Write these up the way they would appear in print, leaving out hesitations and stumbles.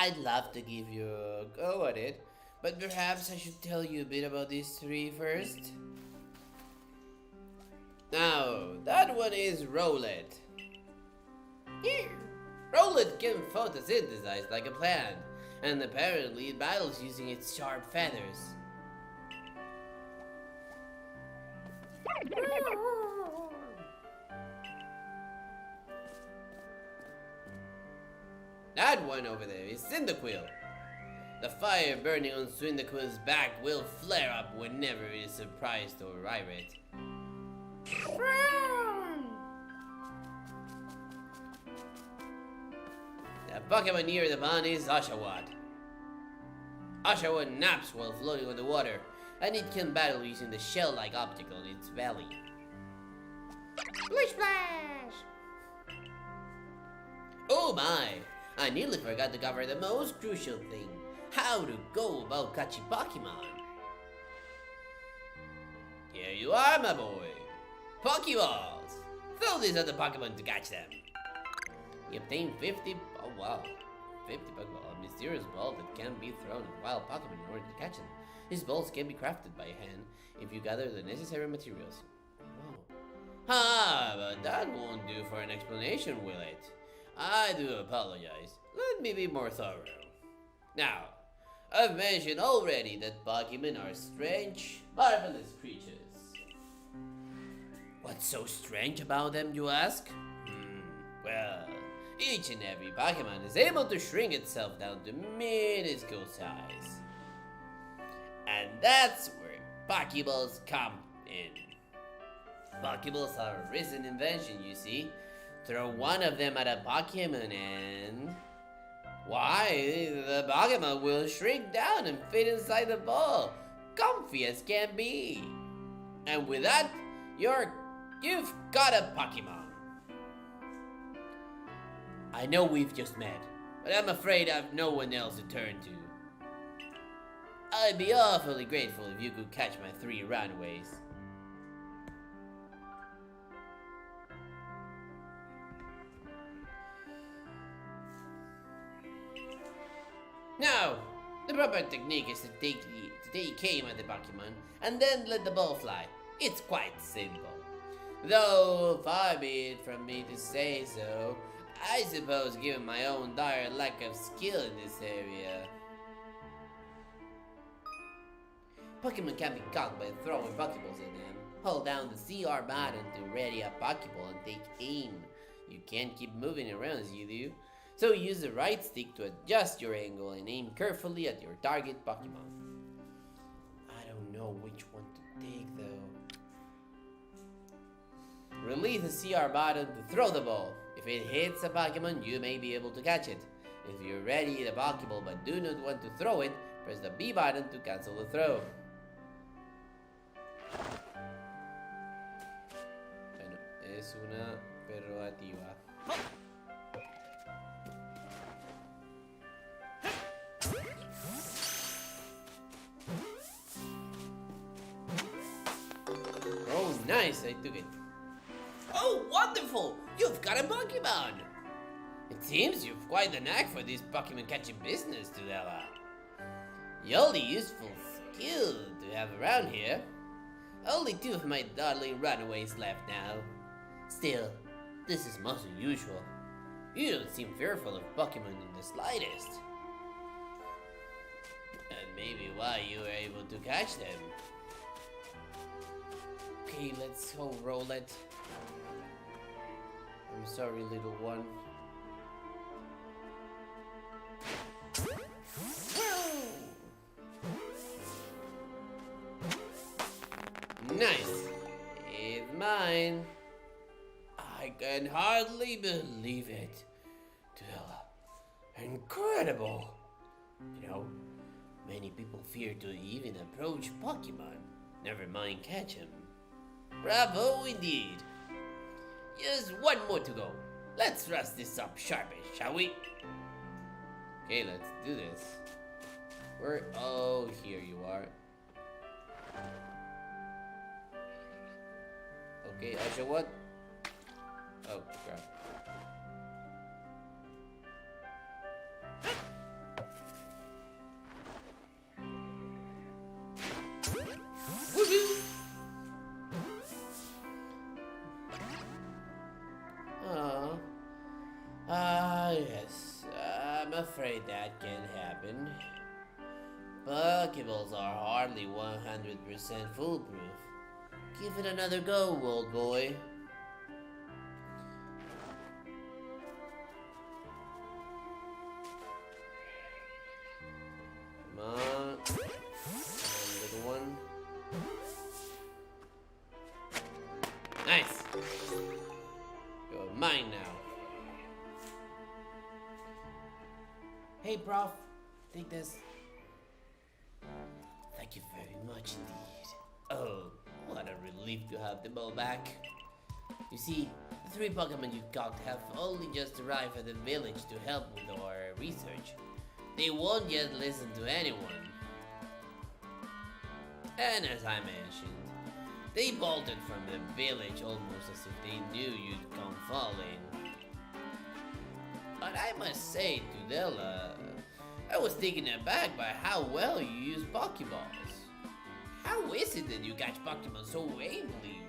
I'd love to give you a go at it, but perhaps I should tell you a bit about these three first. Now, that one is Rowlet. Here, Rowlet can photosynthesize like a plant, and apparently it battles using its sharp feathers. That one over there is Cyndaquil. The fire burning on Cyndaquil's back will flare up whenever it is surprised or irate. The Pokemon near the pond is Oshawott. Oshawott naps while floating on the water, and it can battle using the shell-like optical in its belly. Splish Splash! Oh my! I nearly forgot to cover the most crucial thing. How to go about catching Pokemon. Here you are, my boy. Pokeballs! Throw these at the Pokemon to catch them. You obtain 50... Oh wow. 50 Pokeball. A mysterious ball that can be thrown at wild Pokemon in order to catch them. These balls can be crafted by hand if you gather the necessary materials. Wow. Ah, but that won't do for an explanation, will it? I do apologize. Let me be more thorough. Now, I've mentioned already that Pokemon are strange, marvelous creatures. What's so strange about them, you ask? Well, each and every Pokemon is able to shrink itself down to minuscule size. And that's where Pokeballs come in. Pokeballs are a recent invention, you see. Throw one of them at a Pokemon and... why, the Pokemon will shrink down and fit inside the ball, comfy as can be. And with that, you've got a Pokemon. I know we've just met, but I'm afraid I've no one else to turn to. I'd be awfully grateful if you could catch my 3 runaways. Now, the proper technique is to take aim at the Pokemon and then let the ball fly. It's quite simple. Though, far be it from me to say so, I suppose given my own dire lack of skill in this area. Pokemon can be caught by throwing Pokeballs at them. Hold down the CR button to ready a Pokeball and take aim. You can't keep moving around as you do. So use the right stick to adjust your angle and aim carefully at your target Pokemon. I don't know which one to take though. Release the CR button to throw the ball. If it hits a Pokemon, you may be able to catch it. If you're ready to Pokeball but do not want to throw it, press the B button to cancel the throw. Bueno, es una prerrogativa. Oh, nice, I took it. Oh, wonderful! You've got a Pokemon! It seems you've quite the knack for this Pokemon catching business, Tudela. The only useful skill to have around here. Only 2 of my darling runaways left now. Still, this is most unusual. You don't seem fearful of Pokemon in the slightest. And maybe why you were able to catch them. Okay, let's go roll it. I'm sorry, little one. Nice! It's mine. I can hardly believe it. Tudela, incredible. You know, many people fear to even approach Pokemon, never mind catch him. Bravo indeed. Just one more to go. Let's rust this up sharpish, shall we? Okay, let's do this. Where? Oh, here you are. Okay, Oshawott. Oh, crap. afraid that can't happen. Pokeballs are hardly 100% foolproof. Give it another go, old boy. Come on. Come on, little one. Nice. You're mine now. Hey, prof. Take this. Thank you very much indeed. Oh, what a relief to have them all back. You see, the 3 Pokemon you caught have only just arrived at the village to help with our research. They won't yet listen to anyone. And as I mentioned, they bolted from the village almost as if they knew you'd come falling. But I must say, Tudela, I was taken aback by how well you use Pokeballs. How is it that you catch Pokemon so ably?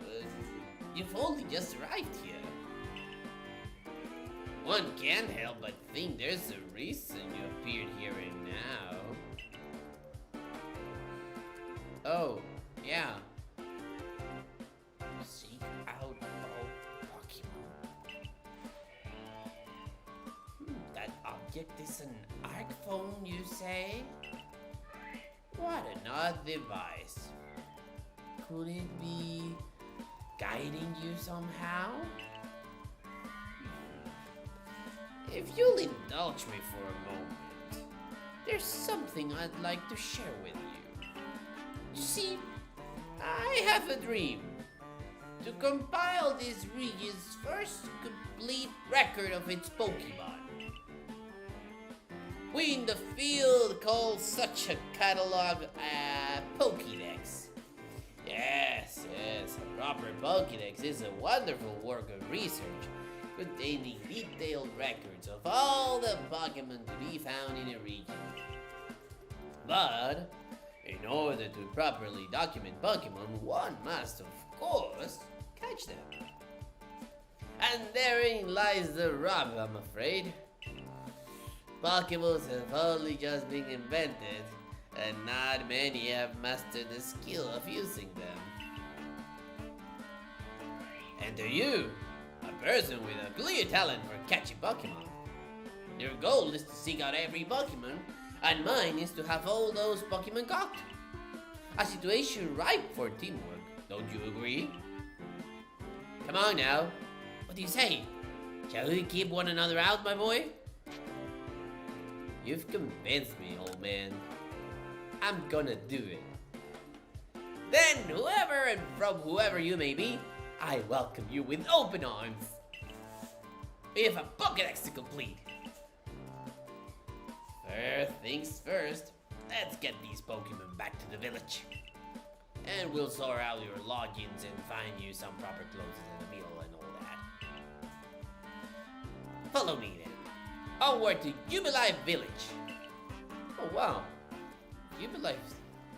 You've only just arrived here. One can't help but think there's a reason you appeared here and now. Oh, yeah. Seek out all Pokemon. That object is an arc phone, you say? What an odd device. Could it be guiding you somehow? If you'll indulge me for a moment, there's something I'd like to share with you. You see, I have a dream to compile this region's first complete record of its Pokemon. We in the field call such a catalog a Pokédex. Yes, a proper Pokédex is a wonderful work of research containing detailed records of all the Pokemon to be found in a region. But in order to properly document Pokemon, one must, of course, catch them. And therein lies the rub, I'm afraid. Pokeballs have only just been invented, and not many have mastered the skill of using them. And to you, a person with a clear talent for catching Pokemon, your goal is to seek out every Pokemon, and mine is to have all those Pokemon caught. A situation ripe for teamwork, don't you agree? Come on now, what do you say? Shall we keep one another out, my boy? You've convinced me, old man. I'm gonna do it. Then, whoever and from whoever you may be, I welcome you with open arms. We have a Pokédex to complete. First things first, let's get these Pokemon back to the village. And we'll sort out your lodgings and find you some proper clothes and a meal and all that. Follow me then. Onward to Jubilife Village. Oh wow, Jubilife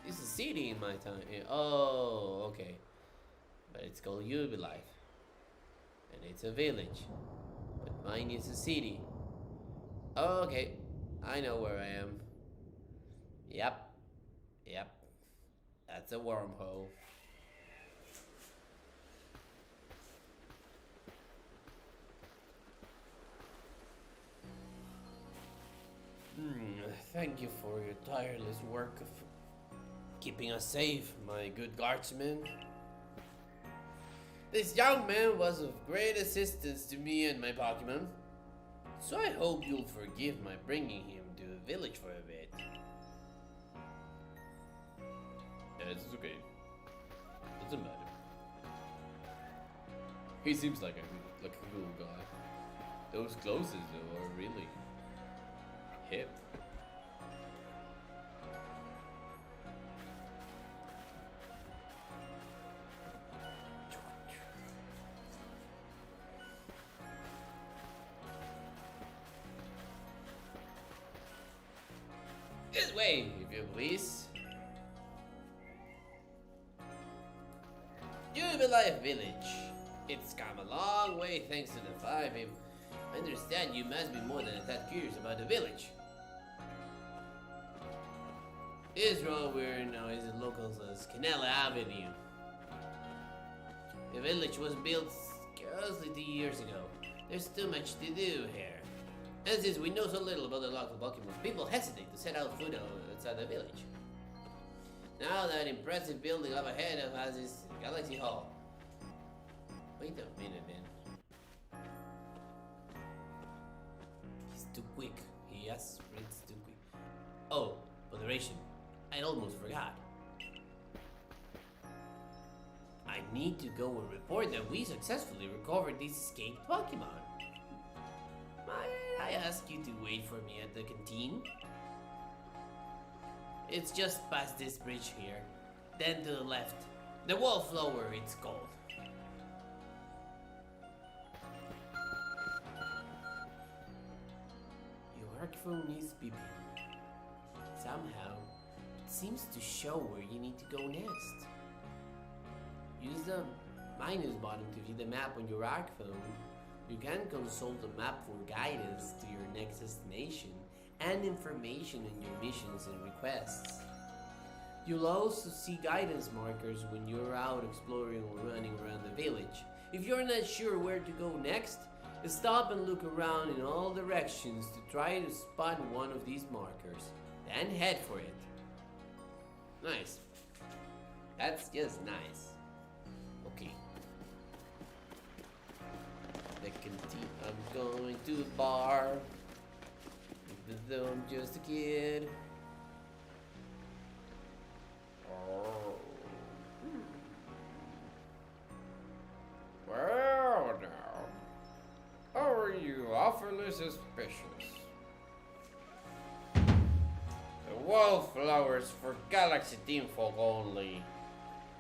is a city in my town. Oh, okay. But it's called Jubilife. And it's a village. But mine is a city. Oh, okay. I know where I am. Yep. That's a wormhole. Thank you for your tireless work of keeping us safe, my good guardsman. This young man was of great assistance to me and my Pokemon, so I hope you'll forgive my bringing him to the village for a bit. Yeah, it's okay. Doesn't matter. He seems like a cool guy. Those clothes though are really hip. This way, if you please. Jubilife Village. It's come a long way thanks to the 5. I understand you must be more than that curious about the village. This road we're now is the locals as Canela Avenue. The village was built scarcely 2 years ago. There's too much to do here. And since we know so little about the local Pokemon, people hesitate to set out foot outside the village. Now that impressive building up ahead of us is Galaxy Hall. Wait a minute, man. He's too quick. Yes, it's too quick. Oh, moderation. I almost forgot. I need to go and report that we successfully recovered these escaped Pokemon. Might I ask you to wait for me at the canteen? It's just past this bridge here. Then to the left. The Wallflower, it's called. Your arc phone is beeping. Somehow, it seems to show where you need to go next. Use the minus button to view the map on your arc phone. You can consult the map for guidance to your next destination and information on your missions and requests. You'll also see guidance markers when you're out exploring or running around the village. If you're not sure where to go next, stop and look around in all directions to try to spot one of these markers. Then head for it. Nice. That's just nice. Okay. The canteen. I'm going to the bar. Even though I'm just a kid. Oh. Well now. How are you awfully suspicious? The wallflowers for Galaxy Team folk only.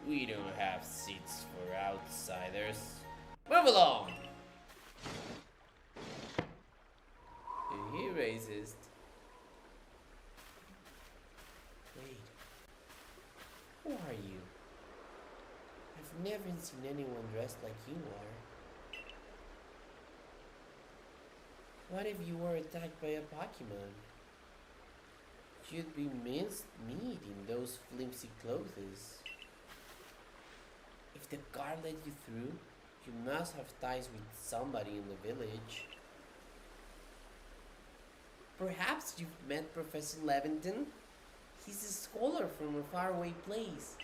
We don't have seats for outsiders. Move along! He racist. Wait. Who are you? I've never seen anyone dressed like you are. What if you were attacked by a Pokemon? You'd be minced meat in those flimsy clothes. If the guard let you through, you must have ties with somebody in the village. Perhaps you've met Professor Laventon? He's a scholar from a faraway place.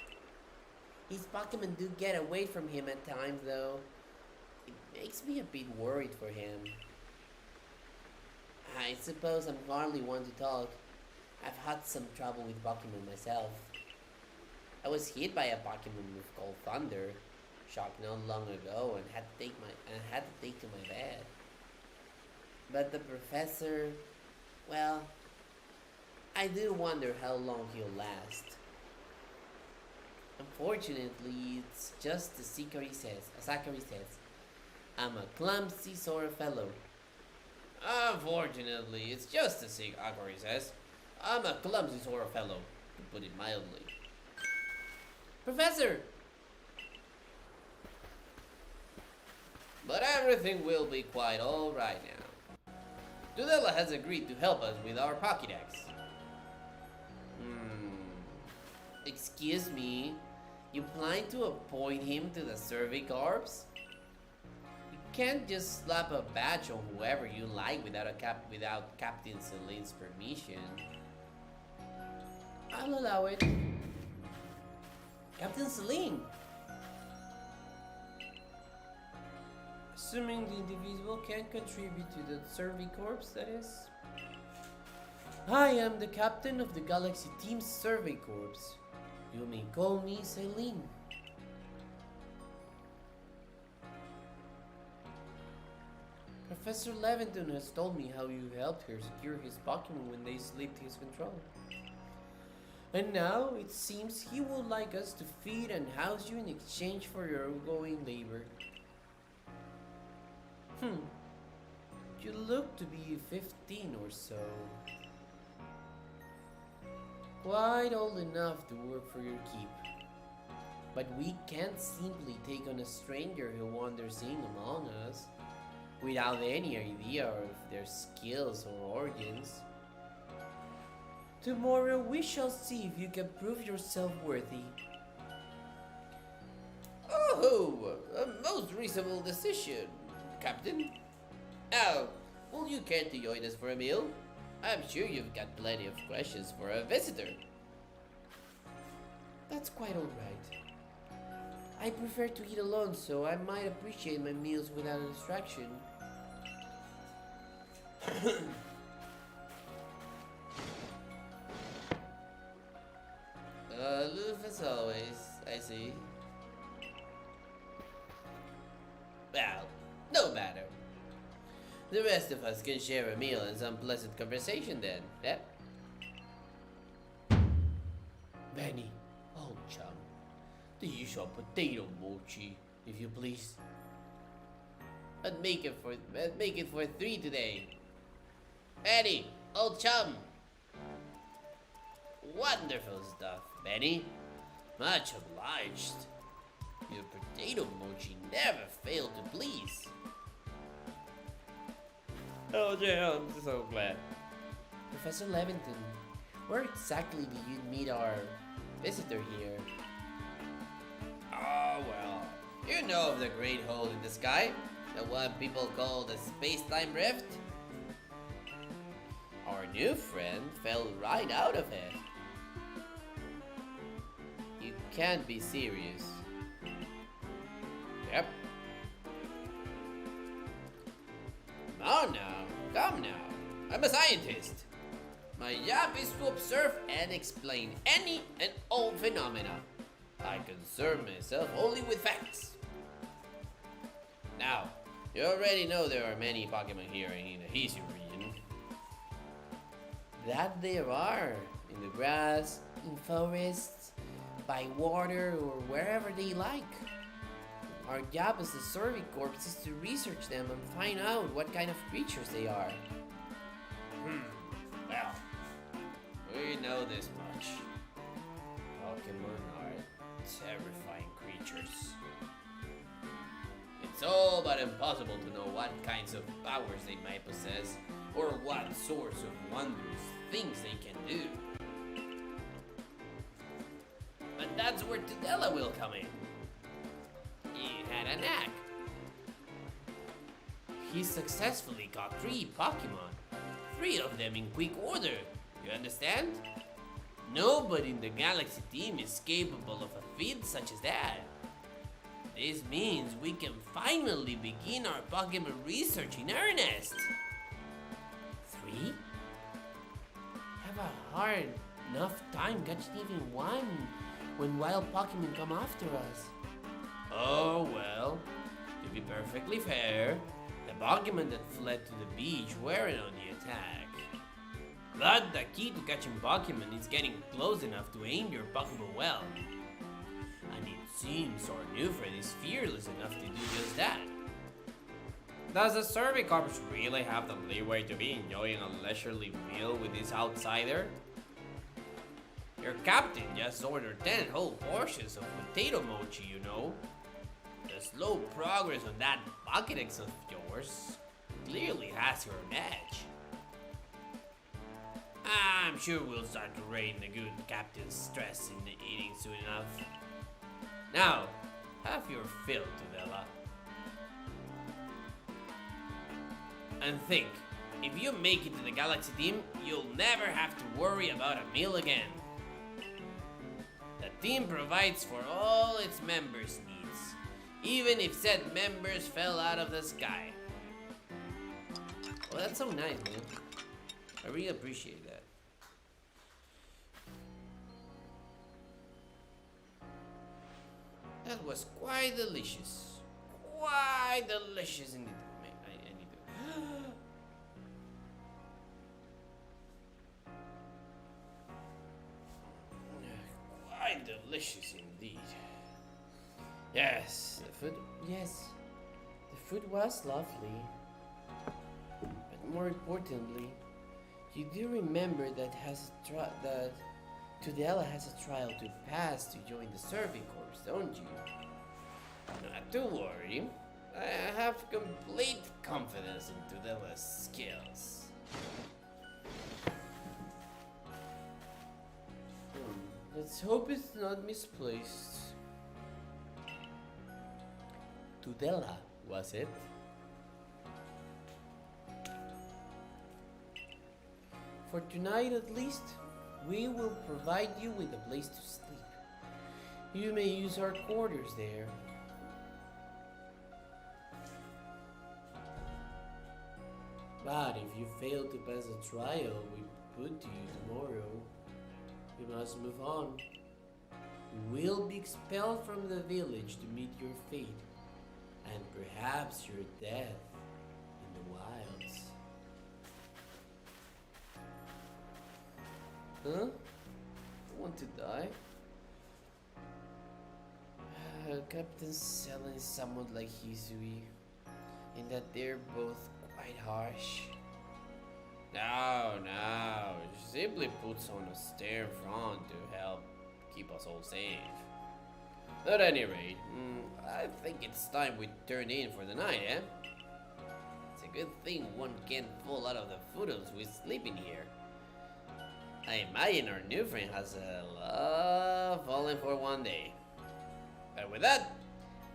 His Pokemon do get away from him at times, though. It makes me a bit worried for him. I suppose I'm hardly one to talk. I've had some trouble with Pokemon myself. I was hit by a Pokemon move called Thunder Shock not long ago and had to take to my bed. But the professor, well, I do wonder how long he'll last. Unfortunately, it's just as Zachary says. I'm a clumsy sort of fellow. Unfortunately, it's just as Zachary says. I'm a clumsy sort of fellow, to put it mildly. Professor! But everything will be quite alright now. Tudela has agreed to help us with our Pokédex. Excuse me, you plan to appoint him to the Survey Corps? You can't just slap a badge on whoever you like without Captain Celine's permission. I'll allow it. Captain Celine! Assuming the individual can contribute to the Survey Corps, that is. I am the captain of the Galaxy Team's Survey Corps. You may call me Celine. Professor Laventon has told me how you helped her secure his Pokemon when they slipped his control. And now it seems he would like us to feed and house you in exchange for your ongoing labor. You look to be 15 or so. Quite old enough to work for your keep. But we can't simply take on a stranger who wanders in among us without any idea of their skills or origins. Tomorrow we shall see if you can prove yourself worthy. Oh, a most reasonable decision, Captain. Now, will you care to join us for a meal? I'm sure you've got plenty of questions for a visitor. That's quite alright. I prefer to eat alone, so I might appreciate my meals without a distraction. Aloof as always, I see. Well, no matter. The rest of us can share a meal and some pleasant conversation then, yeah? Benny, old chum, the usual potato mochi, if you please. I'd make it for 3 today. Eddie, old chum. Wonderful stuff, Benny. Much obliged. Your potato mochi never failed to please. Oh, yeah, I'm so glad. Professor Laventon, where exactly do you meet our visitor here? Oh, well, you know of the great hole in the sky, the one people call the space-time rift? Our new friend fell right out of it. You can't be serious. Yep. Come now. I'm a scientist. My job is to observe and explain any and all phenomena. I concern myself only with facts. Now, you already know there are many Pokemon here in the Hisui region. That there are, in the grass, in forests, by water, or wherever they like. Our job as the Survey Corps is to research them and find out what kind of creatures they are. Well, we know this much. Pokemon are terrifying creatures. It's all but impossible to know what kinds of powers they might possess, or what sorts of wondrous things they can do. But that's where Tudela will come in. He had a knack. He successfully caught 3 Pokemon. 3 of them in quick order. You understand? Nobody in the Galaxy team is capable of a feat such as that. This means we can finally begin our Pokemon research in earnest. 3? Have a hard enough time catching even one when wild Pokemon come after us. Oh well, to be perfectly fair, the Pokemon that fled to the beach weren't on the attack. But the key to catching Pokemon is getting close enough to aim your Pokemon well. And it seems our new friend is fearless enough to do just that. Does the Survey Corps really have the leeway to be enjoying a leisurely meal with this outsider? Your captain just ordered 10 whole portions of potato mochi, you know. The slow progress on that Pokédex of yours clearly has your edge. I'm sure we'll start to rein the good captain's stress in the eating soon enough. Now, have your fill, Tudela. And think, if you make it to the Galaxy team, you'll never have to worry about a meal again. The team provides for all its members' needs, even if said members fell out of the sky. Well, that's so nice, man. I really appreciate that. That was quite delicious. Quite delicious indeed. I need to... Quite delicious indeed. Yes, the food was lovely. But more importantly, you do remember that Tudela has a trial to pass to join the Survey Corps, don't you? Not to worry. I have complete confidence in Tudela's skills. Let's hope it's not misplaced. Tudela, was it? For tonight at least, we will provide you with a place to sleep. You may use our quarters there. But if you fail to pass the trial we put to you tomorrow, you must move on. You will be expelled from the village to meet your fate, and perhaps your death in the wilds. Huh? I want to die? Captain Selen is somewhat like Hisui, in that they're both quite harsh. No, she simply puts on a stern front to help keep us all safe. At any rate, I think it's time we turn in for the night, eh? It's a good thing one can't fall out of the photos with sleeping here. I imagine our new friend has a love fallen for one day. But with that,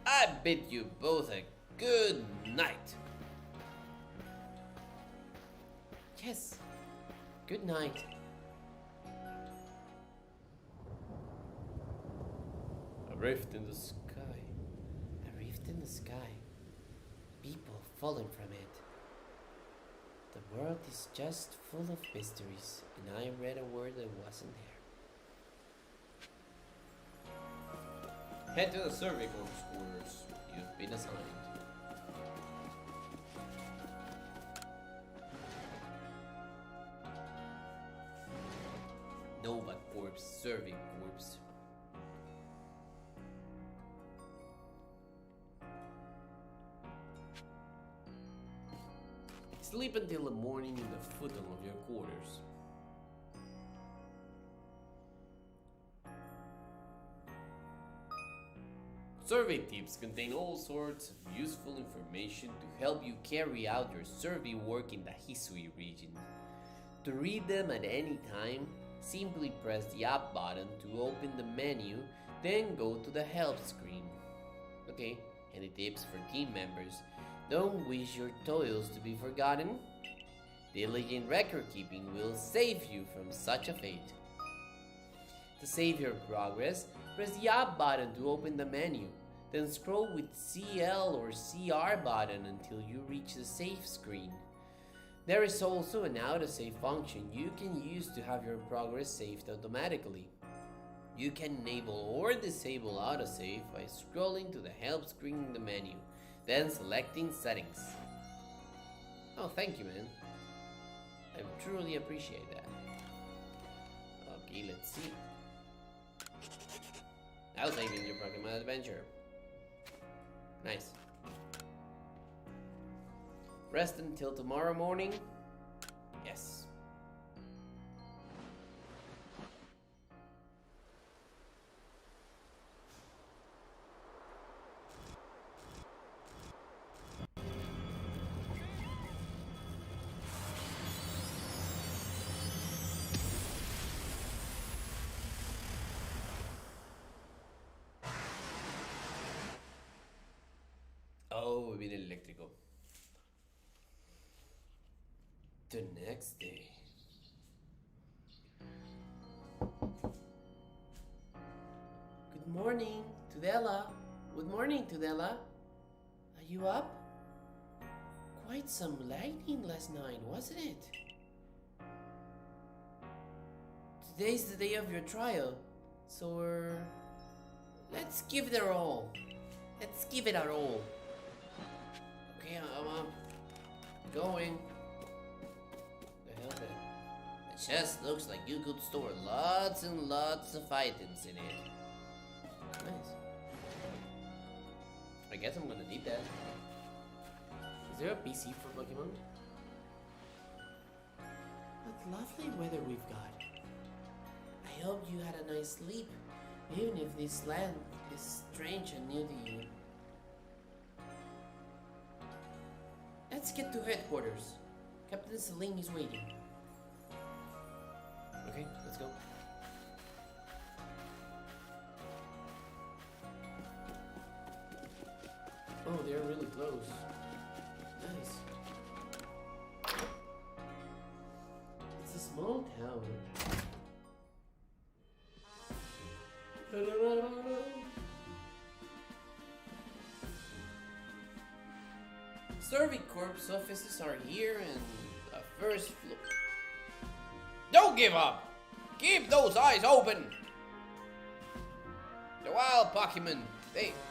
I bid you both a good night. Yes, good night. A rift in the sky. A rift in the sky. People fallen from it. The world is just full of mysteries, and I read a word that wasn't there. Head to the survey corps quarters. You've been assigned. Nova Corps, Survey Corps. Sleep until the morning in the footing of your quarters. Survey tips contain all sorts of useful information to help you carry out your survey work in the Hisui region. To read them at any time, simply press the up button to open the menu, then go to the help screen. Okay, any tips for team members? Don't wish your toils to be forgotten. Diligent record keeping will save you from such a fate. To save your progress, press the up button to open the menu, then scroll with CL or CR button until you reach the save screen. There is also an autosave function you can use to have your progress saved automatically. You can enable or disable autosave by scrolling to the help screen in the menu, then selecting settings. Oh, thank you, man. I truly appreciate that. Okay, let's see. Now saving your Pokemon adventure. Nice. Rest until tomorrow morning? Yes. Oh, viene el eléctrico. The next day. Good morning, Tudela. Good morning, Tudela. Are you up? Quite some lightning last night, wasn't it? Today's the day of your trial, so let's give it our all. Let's give it our all. Okay, I'm going. The hell that? The chest looks like you could store lots and lots of items in it. Nice. I guess I'm gonna need that. Is there a PC for Pokemon? What lovely weather we've got. I hope you had a nice sleep, even if this land is strange and new to you. Let's get to headquarters. Captain Selim is waiting. Okay, let's go. Oh, they're really close. Nice. It's a small town. Survey Corps offices are here and the first floor. Don't give up! Keep those eyes open! The wild Pokemon,